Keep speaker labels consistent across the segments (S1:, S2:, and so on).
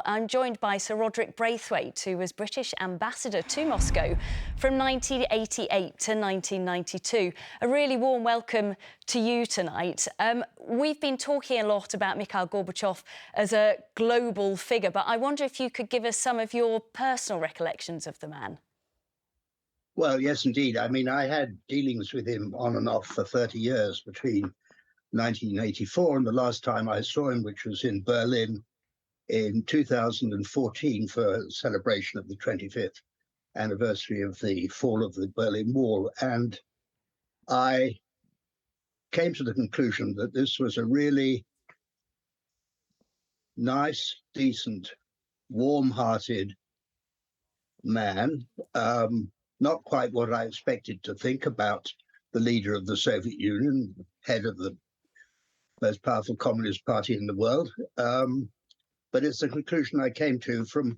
S1: I'm joined by Sir Rodric Braithwaite, who was British ambassador to Moscow from 1988 to 1992. A really warm welcome to you tonight. We've been talking a lot about Mikhail Gorbachev as a global figure, but I wonder if you could give us some of your personal recollections of the man.
S2: Well, yes, indeed. I mean, I had dealings with him on and off for 30 years between 1984 and the last time I saw him, which was in Berlin in 2014 for a celebration of the 25th anniversary of the fall of the Berlin Wall. And I came to the conclusion that this was a really nice, decent, warm-hearted man, not quite what I expected to think about the leader of the Soviet Union, head of the most powerful communist party in the world. But it's the conclusion I came to from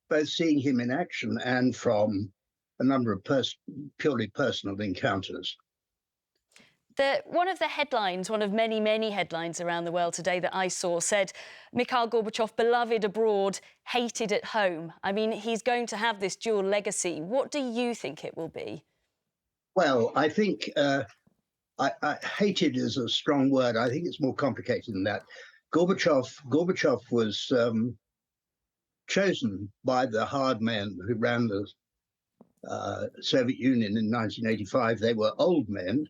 S2: both seeing him in action and from a number of purely personal encounters.
S1: One of the headlines, one of many, many headlines around the world today that I saw said, Mikhail Gorbachev, beloved abroad, hated at home. I mean, he's going to have this dual legacy. What do you think it will be?
S2: Well, I think hated is a strong word. I think it's more complicated than that. Gorbachev was chosen by the hard men who ran the Soviet Union in 1985. They were old men.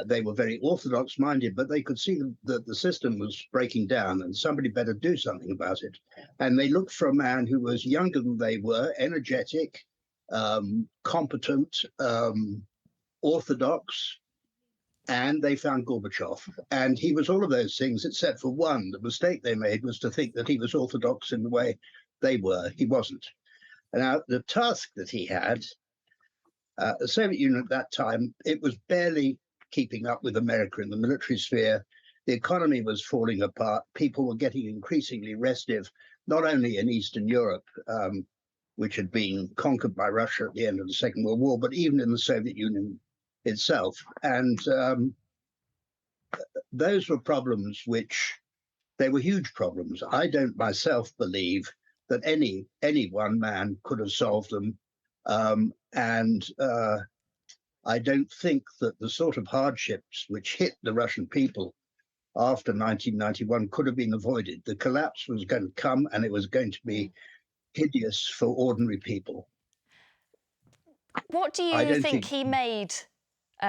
S2: They were very orthodox-minded, but they could see that the system was breaking down and somebody better do something about it. And they looked for a man who was younger than they were, energetic, competent, orthodox, and they found Gorbachev. And he was all of those things except for one. The mistake they made was to think that he was orthodox in the way they were. He wasn't. And now the task that he had, the Soviet Union at that time, it was barely keeping up with America in the military sphere. The economy was falling apart. People were getting increasingly restive, not only in Eastern Europe, which had been conquered by Russia at the end of the Second World War, but even in the Soviet Union itself. And those were problems which, they were huge problems. I don't myself believe that any one man could have solved them. I don't think that the sort of hardships which hit the Russian people after 1991 could have been avoided. The collapse was going to come, and it was going to be hideous for ordinary people.
S1: What do you think he made,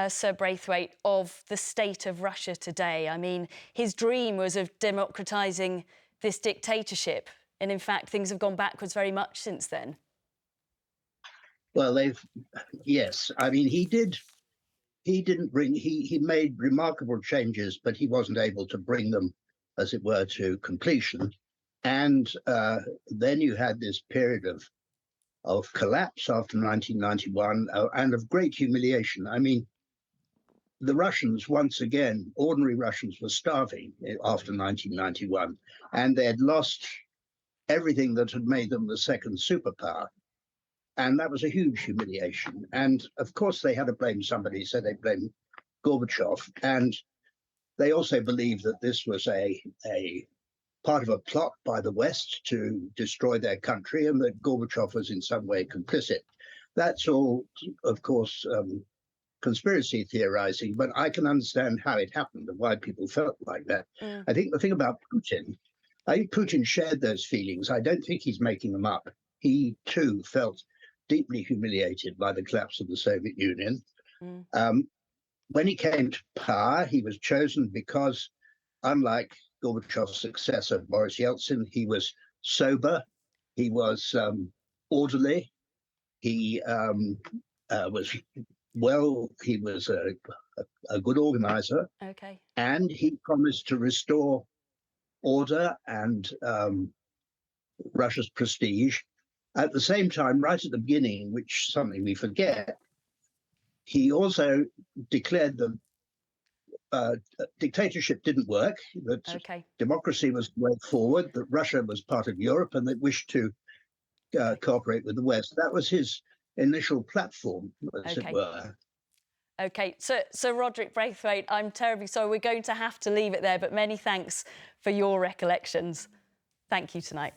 S1: Sir Braithwaite, of the state of Russia today? I mean, his dream was of democratising this dictatorship, and in fact, things have gone backwards very much since then.
S2: Well, yes. I mean, he made remarkable changes, but he wasn't able to bring them, as it were, to completion. And then you had this period of collapse after 1991 and of great humiliation. I mean, the Russians, once again, ordinary Russians were starving after 1991, and they had lost everything that had made them the second superpower. And that was a huge humiliation. And of course, they had to blame somebody, so they blamed Gorbachev. And they also believed that this was a part of a plot by the West to destroy their country, and that Gorbachev was in some way complicit. That's all, of course, conspiracy theorizing, but I can understand how it happened and why people felt like that. I think the thing about Putin, I think Putin shared those feelings. I don't think he's making them up. He, too, felt deeply humiliated by the collapse of the Soviet Union. When he came to power, he was chosen because, unlike Gorbachev's successor, Boris Yeltsin, he was sober, he was orderly, he was he was a good organizer, and he promised to restore order and Russia's prestige. At the same time, right at the beginning, which is something we forget, he also declared that dictatorship didn't work, that democracy was the way forward, that Russia was part of Europe, and that wished to cooperate with the West. That was his initial platform, as it were.
S1: OK, Sir Rodric Braithwaite, I'm terribly sorry. We're going to have to leave it there, but many thanks for your recollections. Thank you tonight.